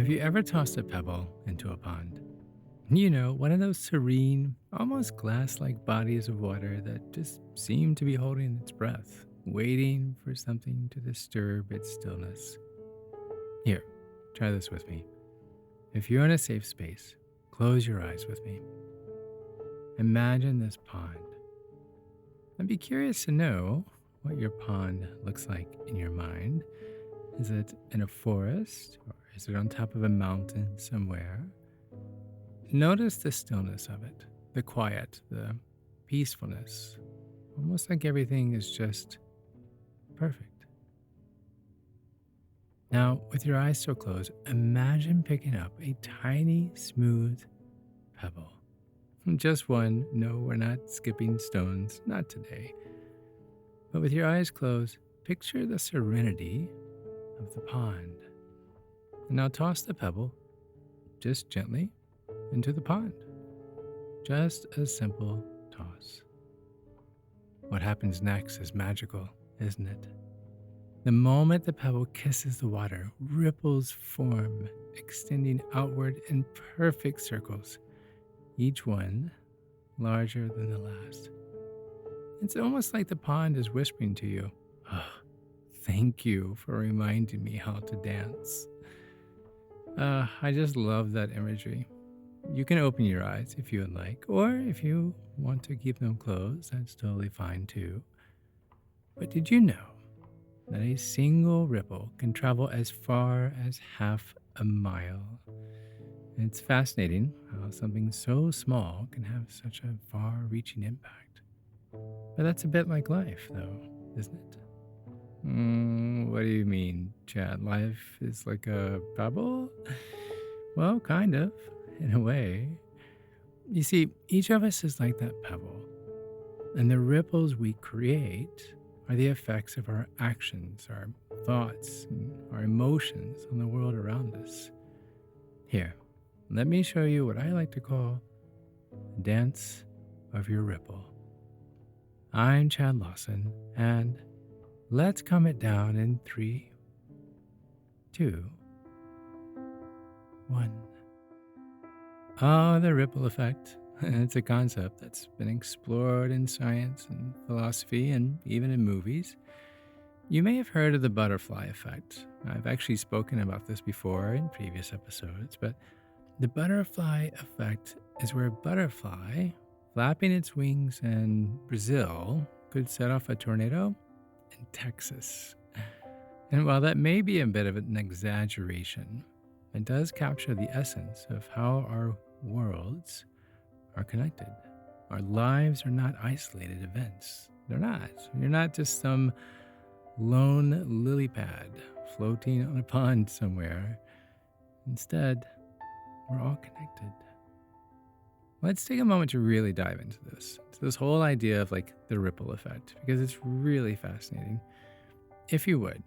Have you ever tossed a pebble into a pond? One of those serene, almost glass like bodies of water that just seem to be holding its breath, waiting for something to disturb its stillness. Here, try this with me. If you're in a safe space, close your eyes with me. Imagine this pond. I'd be curious to know what your pond looks like in your mind. Is it in a forest or is it on top of a mountain somewhere? Notice the stillness of it, the quiet, the peacefulness, almost like everything is just perfect. Now, with your eyes still closed, imagine picking up a tiny, smooth pebble. Just one. No, we're not skipping stones, not today. But with your eyes closed, picture the serenity of the pond. And now toss the pebble just gently into the pond. Just a simple toss. What happens next is magical, isn't it? The moment the pebble kisses the water, ripples form, extending outward in perfect circles, each one larger than the last. It's almost like the pond is whispering to you, "Oh, thank you for reminding me how to dance." I just love that imagery. You can open your eyes if you would like, or if you want to keep them closed, that's totally fine too. But did you know that a single ripple can travel as far as half a mile? It's fascinating how something so small can have such a far reaching impact. But that's a bit like life, though, isn't it? What do you mean, Chad? Life is like a pebble? Well, kind of, in a way. You see, each of us is like that pebble, and the ripples we create are the effects of our actions, our thoughts, and our emotions on the world around us. Here, let me show you what I like to call the dance of your ripple. I'm Chad Lawson, and let's calm it down in 3, 2, 1. The ripple effect. It's a concept that's been explored in science and philosophy and even in movies. You may have heard of the butterfly effect. I've actually spoken about this before in previous episodes, but the butterfly effect is where a butterfly, flapping its wings in Brazil, could set off a tornado in Texas. And while that may be a bit of an exaggeration, it does capture the essence of how our worlds are connected. Our lives are not isolated events. They're not. You're not just some lone lily pad floating on a pond somewhere. Instead, we're all connected. Let's take a moment to really dive into this whole idea of like the ripple effect, because it's really fascinating. If you would,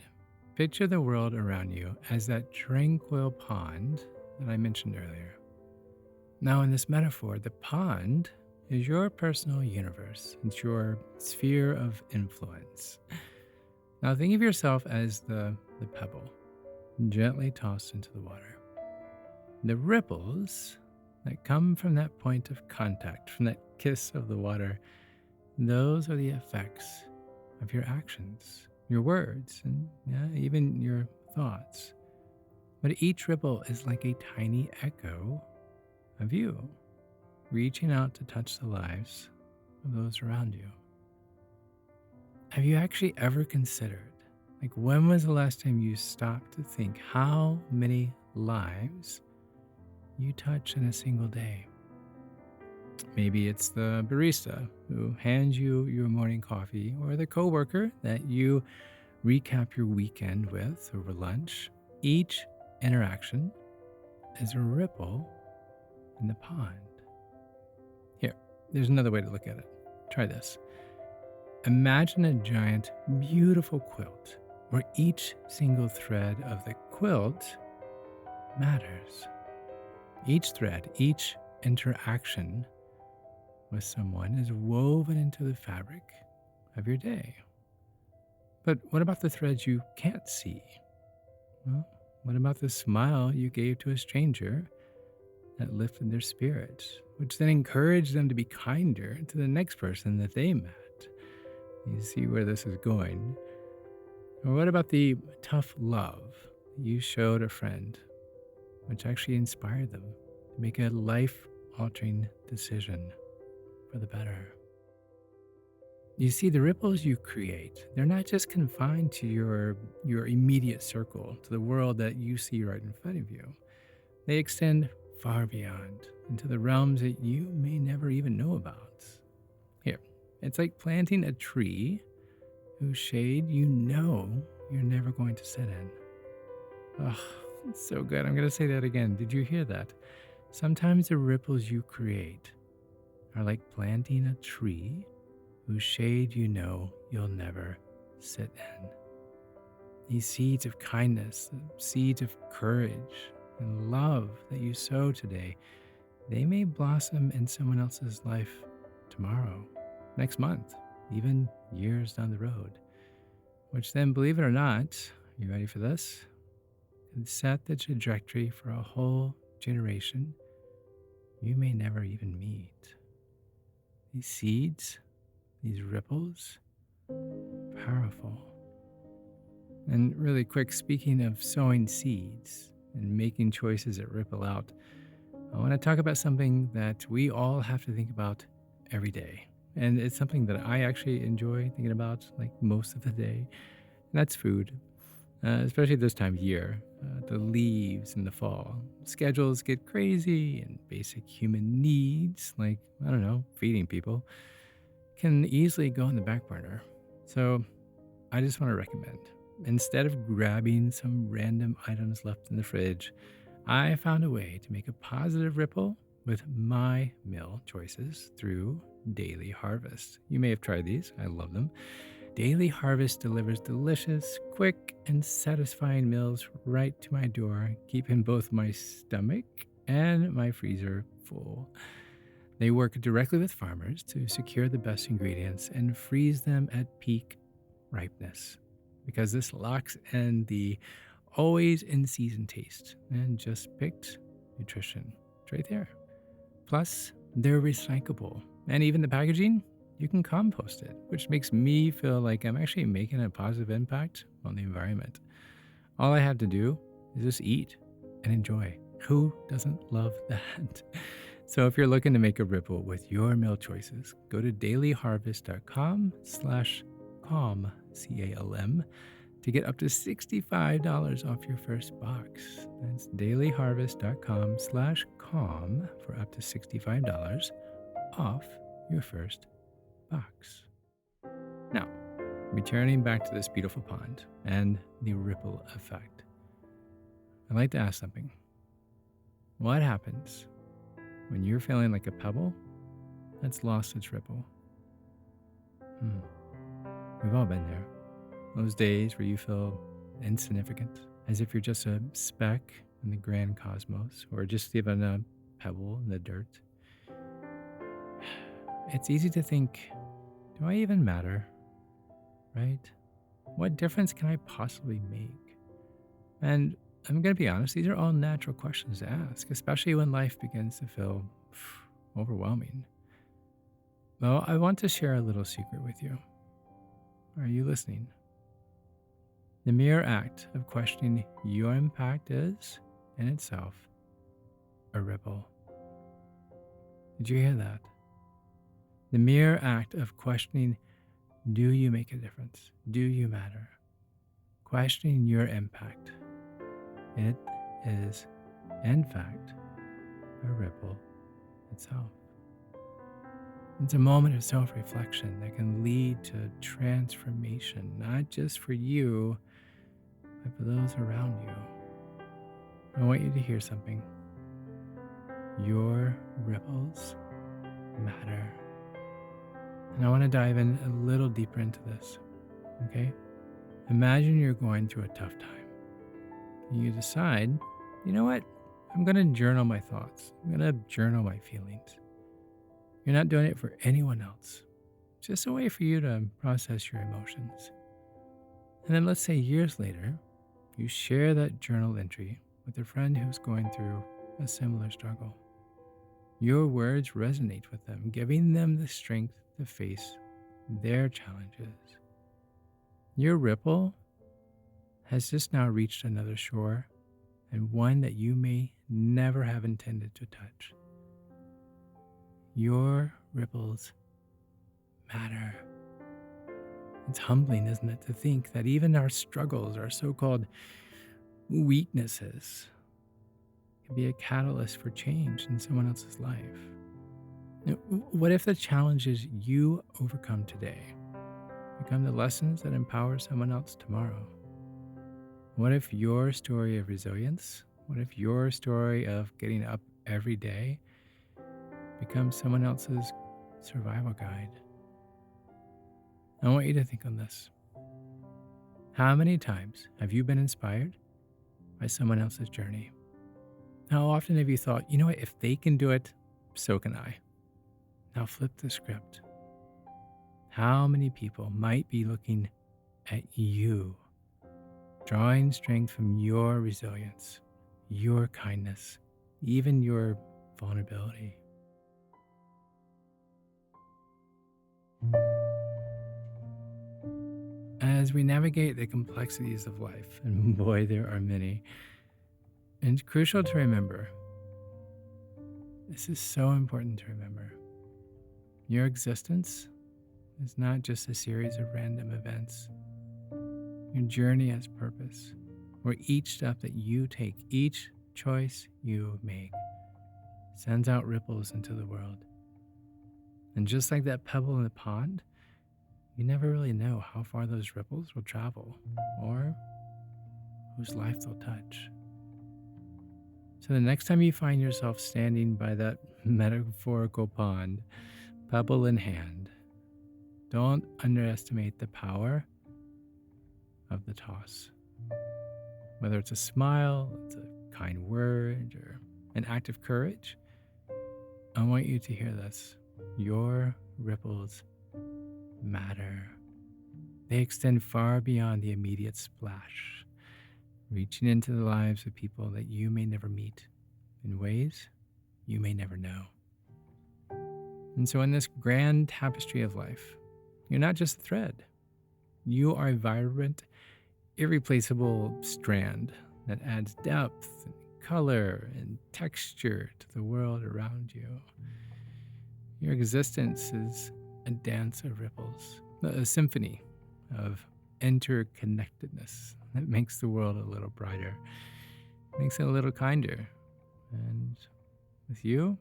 picture the world around you as that tranquil pond that I mentioned earlier. Now, in this metaphor, the pond is your personal universe. It's your sphere of influence. Now, think of yourself as the pebble, gently tossed into the water. The ripples that come from that point of contact, from that kiss of the water, those are the effects of your actions, your words, and even your thoughts. But each ripple is like a tiny echo of you, reaching out to touch the lives of those around you. Have you actually ever considered, like, when was the last time you stopped to think how many lives you touch in a single day? Maybe it's the barista who hands you your morning coffee, or the coworker that you recap your weekend with over lunch. Each interaction is a ripple in the pond. Here, there's another way to look at it. Try this. Imagine a giant, beautiful quilt where each single thread of the quilt matters. Each thread, each interaction with someone is woven into the fabric of your day. But what about the threads you can't see? Well, What about the smile you gave to a stranger that lifted their spirits, which then encouraged them to be kinder to the next person that they met? You see where this is going. Or what about the tough love you showed a friend, which actually inspired them to make a life altering decision for the better? You see, the ripples you create, they're not just confined to your immediate circle, to the world that you see right in front of you. They extend far beyond into the realms that you may never even know about. Here, it's like planting a tree whose shade you know you're never going to sit in. Oh, it's so good. I'm going to say that again. Did you hear that? Sometimes the ripples you create are like planting a tree whose shade you know you'll never sit in. These seeds of kindness, the seeds of courage and love that you sow today, they may blossom in someone else's life tomorrow, next month, even years down the road, which then, believe it or not, you ready for this? Can set the trajectory for a whole generation you may never even meet. These seeds, these ripples, powerful. And really quick, speaking of sowing seeds and making choices that ripple out, I want to talk about something that we all have to think about every day. And it's something that I actually enjoy thinking about like most of the day. And that's food, especially this time of year. The leaves in the fall. Schedules get crazy, and basic human needs, like, I don't know, feeding people, can easily go on the back burner. So I just want to recommend, instead of grabbing some random items left in the fridge, I found a way to make a positive ripple with my meal choices through Daily Harvest. You may have tried these. I love them. Daily Harvest delivers delicious, quick, and satisfying meals right to my door, keeping both my stomach and my freezer full. They work directly with farmers to secure the best ingredients and freeze them at peak ripeness, because this locks in the always in season taste and just picked nutrition. It's right there. Plus, they're recyclable, and even the packaging, you can compost it, which makes me feel like I'm actually making a positive impact on the environment. All I have to do is just eat and enjoy. Who doesn't love that? So if you're looking to make a ripple with your meal choices, go to dailyharvest.com/calm, CALM, to get up to $65 off your first box. That's dailyharvest.com/calm for up to $65 off your first box. Now, returning back to this beautiful pond and the ripple effect, I'd like to ask something. What happens when you're feeling like a pebble that's lost its ripple? We've all been there. Those days where you feel insignificant, as if you're just a speck in the grand cosmos, or just even a pebble in the dirt. It's easy to think, do I even matter? Right? What difference can I possibly make? And I'm going to be honest, these are all natural questions to ask, especially when life begins to feel overwhelming. Well, I want to share a little secret with you. Are you listening? The mere act of questioning your impact is, in itself, a ripple. Did you hear that? The mere act of questioning, do you make a difference? Do you matter? Questioning your impact. It is, in fact, a ripple itself. It's a moment of self-reflection that can lead to transformation, not just for you, but for those around you. I want you to hear something. Your ripples matter. And I want to dive in a little deeper into this, okay? Imagine you're going through a tough time. You decide, you know what? I'm going to journal my thoughts. I'm going to journal my feelings. You're not doing it for anyone else. It's just a way for you to process your emotions. And then let's say years later, you share that journal entry with a friend who's going through a similar struggle. Your words resonate with them, giving them the strength to face their challenges. Your ripple has just now reached another shore, and one that you may never have intended to touch. Your ripples matter. It's humbling, isn't it, to think that even our struggles, our so-called weaknesses, can be a catalyst for change in someone else's life. Now, what if the challenges you overcome today become the lessons that empower someone else tomorrow? What if your story of resilience, what if your story of getting up every day becomes someone else's survival guide? I want you to think on this. How many times have you been inspired by someone else's journey? How often have you thought, you know what, if they can do it, so can I? Now flip the script. How many people might be looking at you, drawing strength from your resilience, your kindness, even your vulnerability? As we navigate the complexities of life, and boy, there are many, it's crucial to remember, this is so important to remember, your existence is not just a series of random events. Your journey has purpose, where each step that you take, each choice you make, sends out ripples into the world. And just like that pebble in the pond, you never really know how far those ripples will travel or whose life they'll touch. So the next time you find yourself standing by that metaphorical pond, pebble in hand, don't underestimate the power of the toss. Whether it's a smile, it's a kind word, or an act of courage, I want you to hear this. Your ripples matter. They extend far beyond the immediate splash, reaching into the lives of people that you may never meet in ways you may never know. And so in this grand tapestry of life, you're not just a thread. You are a vibrant, irreplaceable strand that adds depth and color and texture to the world around you. Your existence is a dance of ripples, a symphony of interconnectedness that makes the world a little brighter, makes it a little kinder, and with you,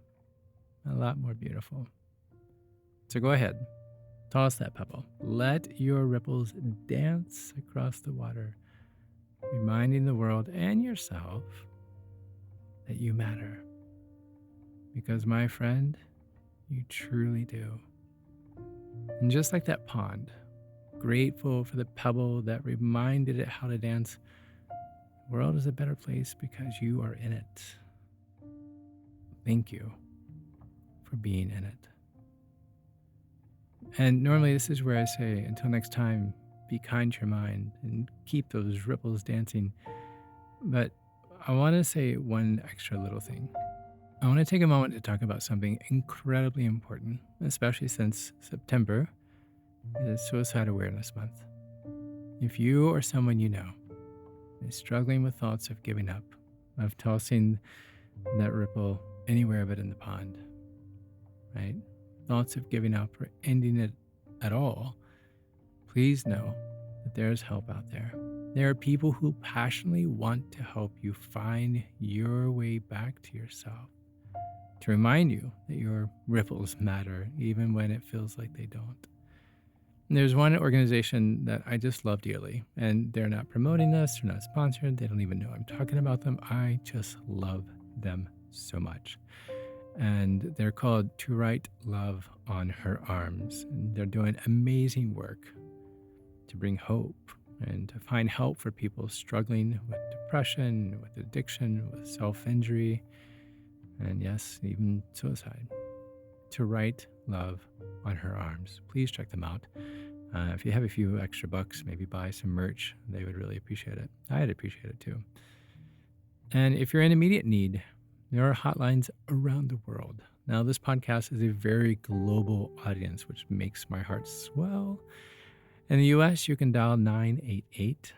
a lot more beautiful. So go ahead, toss that pebble. Let your ripples dance across the water, reminding the world and yourself that you matter. Because, my friend, you truly do. And just like that pond, grateful for the pebble that reminded it how to dance, the world is a better place because you are in it. Thank you for being in it. And normally this is where I say, until next time, be kind to your mind and keep those ripples dancing. But I want to say one extra little thing. I want to take a moment to talk about something incredibly important, especially since September is Suicide Awareness Month. If you or someone you know is struggling with thoughts of giving up, of tossing that ripple anywhere but in the pond, right? Thoughts of giving up or ending it at all, please know that there is help out there. There are people who passionately want to help you find your way back to yourself, to remind you that your ripples matter even when it feels like they don't. And there's one organization that I just love dearly, and they're not promoting this, they're not sponsored, they don't even know I'm talking about them. I just love them so much. And they're called To Write Love on Her Arms. And they're doing amazing work to bring hope and to find help for people struggling with depression, with addiction, with self-injury, and yes, even suicide. To Write Love on Her Arms. Please check them out. If you have a few extra bucks, maybe buy some merch. They would really appreciate it. I'd appreciate it too. And if you're in immediate need, there are hotlines around the world. Now, this podcast is a very global audience, which makes my heart swell. In the US, you can dial 988.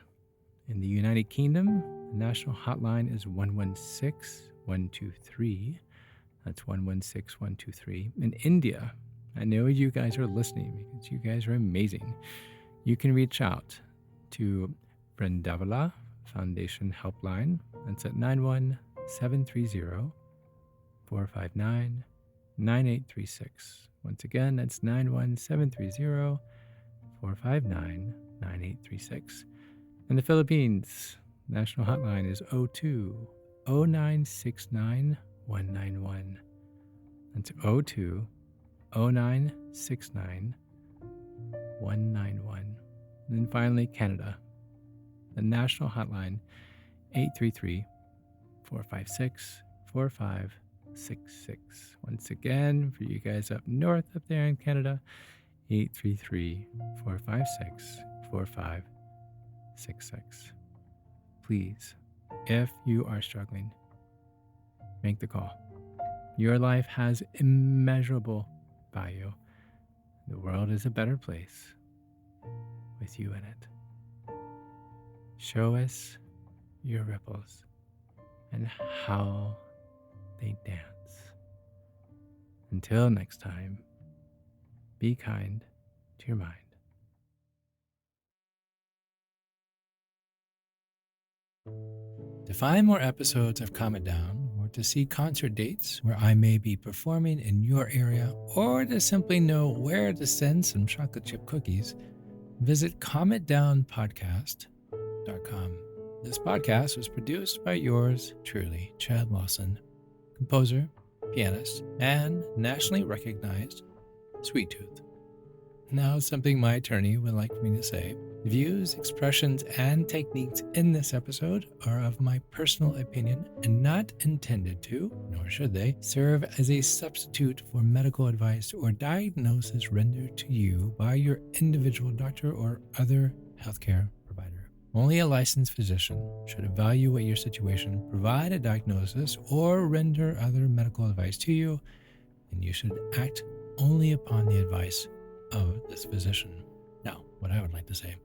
In the United Kingdom, the national hotline is 116-123. That's 116-123. In India, I know you guys are listening because you guys are amazing. You can reach out to Vrindavala Foundation Helpline. That's at 91730-459-9836. Once again, that's 91730-459-9836. In the Philippines, national hotline is 02-0969-191. That's 02-0969-191. And then finally, Canada, the national hotline, 833-456-4566. Once again, for you guys up north up there in Canada, 833-456-4566. Please, if you are struggling, make the call. Your life has immeasurable value. The world is a better place with you in it. Show us your ripples and how they dance. Until next time, be kind to your mind. To find more episodes of Calm It Down, or to see concert dates where I may be performing in your area, or to simply know where to send some chocolate chip cookies, visit calmitdownpodcast.com. This podcast was produced by yours truly, Chad Lawson, composer, pianist, and nationally recognized Sweet Tooth. Now, something my attorney would like me to say. Views, expressions, and techniques in this episode are of my personal opinion and not intended to, nor should they, serve as a substitute for medical advice or diagnosis rendered to you by your individual doctor or other healthcare provider. Only a licensed physician should evaluate your situation, provide a diagnosis, or render other medical advice to you, and you should act only upon the advice of this physician. Now, what I would like to say,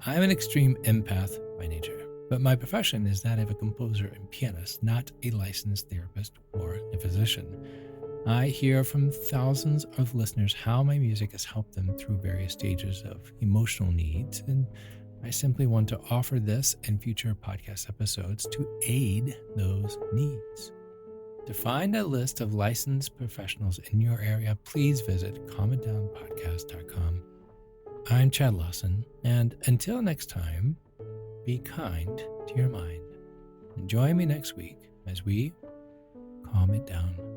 I'm an extreme empath by nature, but my profession is that of a composer and pianist, not a licensed therapist or a physician. I hear from thousands of listeners how my music has helped them through various stages of emotional needs, and I simply want to offer this and future podcast episodes to aid those needs. To find a list of licensed professionals in your area, please visit calmitdownpodcast.com. I'm Chad Lawson, and until next time, be kind to your mind. And join me next week as we calm it down.